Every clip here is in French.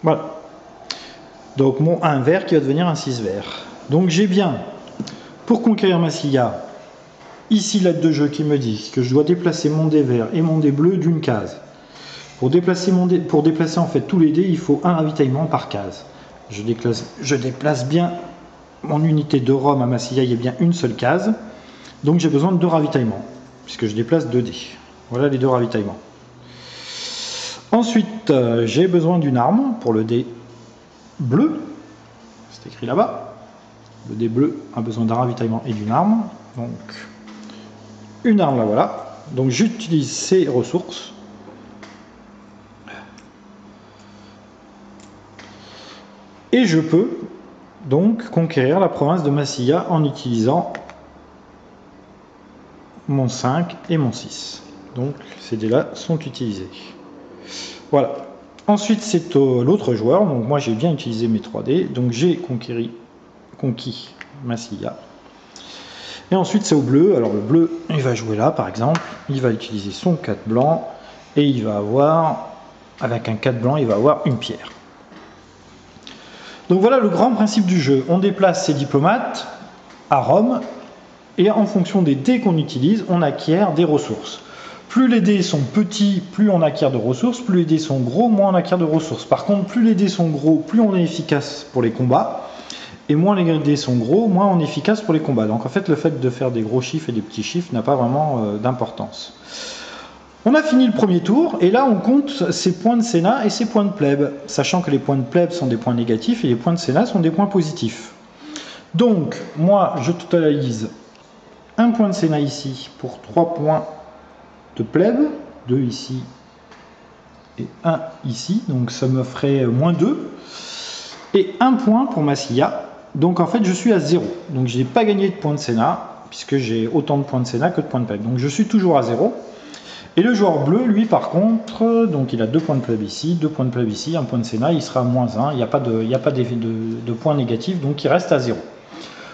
Voilà. Donc mon 1 vert qui va devenir un 6 vert. Donc j'ai bien, pour conquérir Massilia, ici l'aide de jeu qui me dit que je dois déplacer mon dé vert et mon dé bleu d'une case. Pour déplacer en fait tous les dés, il faut un ravitaillement par case. Je déplace bien mon unité de Rome à Massilia, il y a bien une seule case. Donc j'ai besoin de 2 ravitaillements, puisque je déplace 2 dés. Voilà les 2 ravitaillements. Ensuite, j'ai besoin d'une arme pour le dé bleu. C'est écrit là-bas. Le dé bleu a besoin d'un ravitaillement et d'une arme. Donc, une arme, là voilà. Donc j'utilise ces ressources. Et je peux donc conquérir la province de Massilia en utilisant mon 5 et mon 6. Donc ces dés-là sont utilisés. Voilà. Ensuite, c'est l'autre joueur. Donc moi, j'ai bien utilisé mes 3 dés. Donc j'ai conquis Massilia. Et ensuite, c'est au bleu. Alors le bleu, il va jouer là, par exemple. Il va utiliser son 4 blanc. Et il va avoir, avec un 4 blanc, il va avoir une pierre. Donc voilà le grand principe du jeu. On déplace ses diplomates à Rome. Et en fonction des dés qu'on utilise, on acquiert des ressources. Plus les dés sont petits, plus on acquiert de ressources. Plus les dés sont gros, moins on acquiert de ressources. Par contre, plus les dés sont gros, plus on est efficace pour les combats. Et moins les dés sont gros, moins on est efficace pour les combats. Donc en fait, le fait de faire des gros chiffres et des petits chiffres n'a pas vraiment d'importance. On a fini le premier tour, et là on compte ses points de Sénat et ses points de plèbe, sachant que les points de plèbe sont des points négatifs et les points de Sénat sont des points positifs. Donc, moi, je totalise un point de Sénat ici pour 3 points de plèbe, 2 ici et 1 ici, donc ça me ferait moins 2, et 1 point pour Massilia, donc en fait je suis à 0, donc je n'ai pas gagné de points de Sénat, puisque j'ai autant de points de Sénat que de points de plèbe, donc je suis toujours à 0. Et le joueur bleu, lui, par contre, donc il a 2 points de plèbe ici, 2 points de plèbe ici, 1 point de Sénat, il sera à moins 1, il n'y a pas d'effet de points négatifs, donc il reste à 0.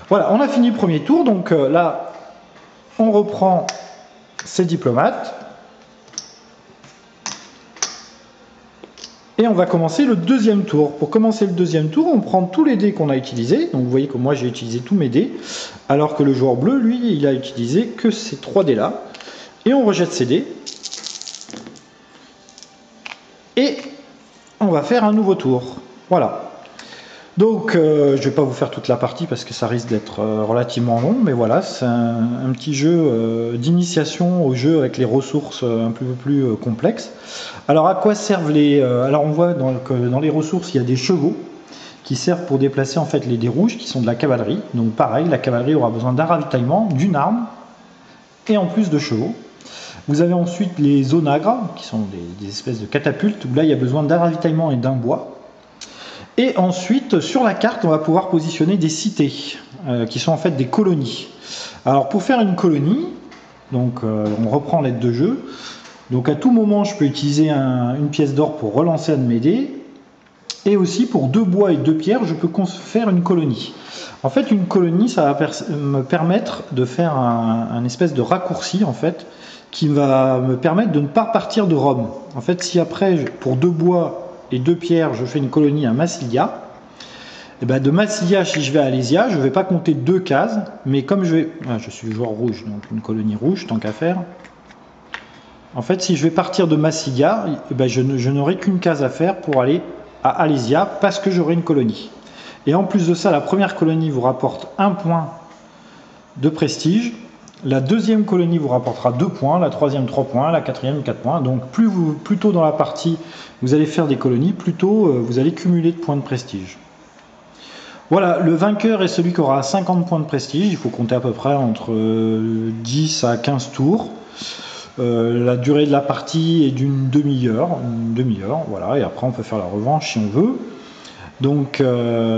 Voilà, on a fini le premier tour, donc là, on reprend ses diplomates, et on va commencer le deuxième tour. Pour commencer le deuxième tour, on prend tous les dés qu'on a utilisés, donc vous voyez que moi j'ai utilisé tous mes dés, alors que le joueur bleu, lui, il a utilisé que ces 3 dés-là, et on rejette ces dés, et on va faire un nouveau tour. Voilà. Donc, je ne vais pas vous faire toute la partie parce que ça risque d'être relativement long, mais voilà, c'est un petit jeu d'initiation au jeu avec les ressources un peu plus complexes. Alors, à quoi servent les... alors, on voit que dans les ressources, il y a des chevaux qui servent pour déplacer en fait les dés rouges, qui sont de la cavalerie. Donc, pareil, la cavalerie aura besoin d'un ravitaillement, d'une arme, et en plus de chevaux. Vous avez ensuite les onagres, qui sont des espèces de catapultes, où là il y a besoin d'un ravitaillement et d'un bois. Et ensuite, sur la carte, on va pouvoir positionner des cités, qui sont en fait des colonies. Alors pour faire une colonie, donc on reprend l'aide de jeu, donc à tout moment je peux utiliser une pièce d'or pour relancer un de mes dés, et aussi pour 2 bois et 2 pierres, je peux faire une colonie. En fait, une colonie, ça va me permettre de faire un espèce de raccourci, en fait, qui va me permettre de ne pas partir de Rome. En fait, si après, pour 2 bois et 2 pierres, je fais une colonie à Massilia, et ben de Massilia, si je vais à Alésia, je ne vais pas compter 2 cases, mais comme je vais... Ah, je suis le joueur rouge, donc une colonie rouge, tant qu'à faire. En fait, si je vais partir de Massilia, eh ben je n'aurai qu'une case à faire pour aller à Alésia, parce que j'aurai une colonie. Et en plus de ça, la première colonie vous rapporte 1 point de prestige. La deuxième colonie vous rapportera 2 points, la troisième 3 points, la quatrième 4 points. Donc plus tôt dans la partie vous allez faire des colonies, plus tôt vous allez cumuler de points de prestige. Voilà, le vainqueur est celui qui aura 50 points de prestige. Il faut compter à peu près entre 10 à 15 tours. La durée de la partie est d'une demi-heure, voilà, et après on peut faire la revanche si on veut. Donc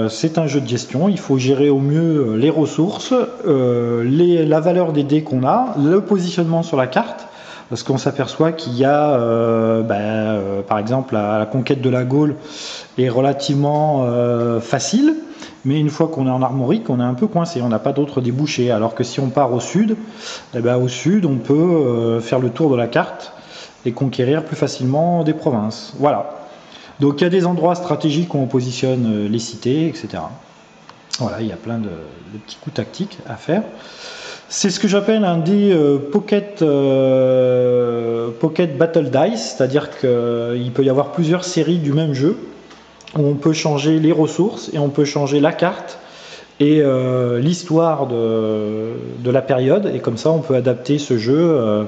c'est un jeu de gestion, il faut gérer au mieux les ressources, la valeur des dés qu'on a, le positionnement sur la carte, parce qu'on s'aperçoit qu'il y a, par exemple, la conquête de la Gaule est relativement facile, mais une fois qu'on est en armorique, on est un peu coincé, on n'a pas d'autres débouchés, alors que si on part au sud, au sud on peut faire le tour de la carte et conquérir plus facilement des provinces. Voilà. Donc il y a des endroits stratégiques où on positionne les cités, etc. Voilà, il y a plein de petits coups tactiques à faire. C'est ce que j'appelle un dé pocket battle dice, c'est-à-dire qu'il peut y avoir plusieurs séries du même jeu, où on peut changer les ressources et on peut changer la carte et l'histoire de la période, et comme ça on peut adapter ce jeu,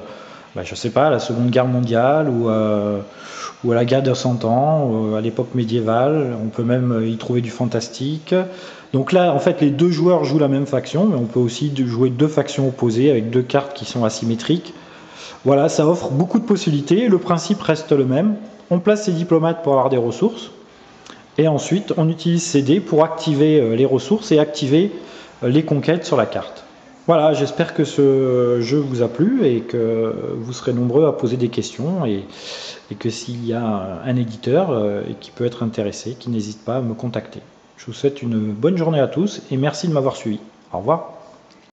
je sais pas, à la Seconde Guerre mondiale ou à la guerre de 100 ans, ou à l'époque médiévale. On peut même y trouver du fantastique. Donc là, en fait, les deux joueurs jouent la même faction, mais on peut aussi jouer deux factions opposées avec deux cartes qui sont asymétriques. Voilà, ça offre beaucoup de possibilités. Le principe reste le même. On place ses diplomates pour avoir des ressources. Et ensuite, on utilise ces dés pour activer les ressources et activer les conquêtes sur la carte. Voilà, j'espère que ce jeu vous a plu et que vous serez nombreux à poser des questions, et que s'il y a un éditeur qui peut être intéressé, qui n'hésite pas à me contacter. Je vous souhaite une bonne journée à tous et merci de m'avoir suivi. Au revoir.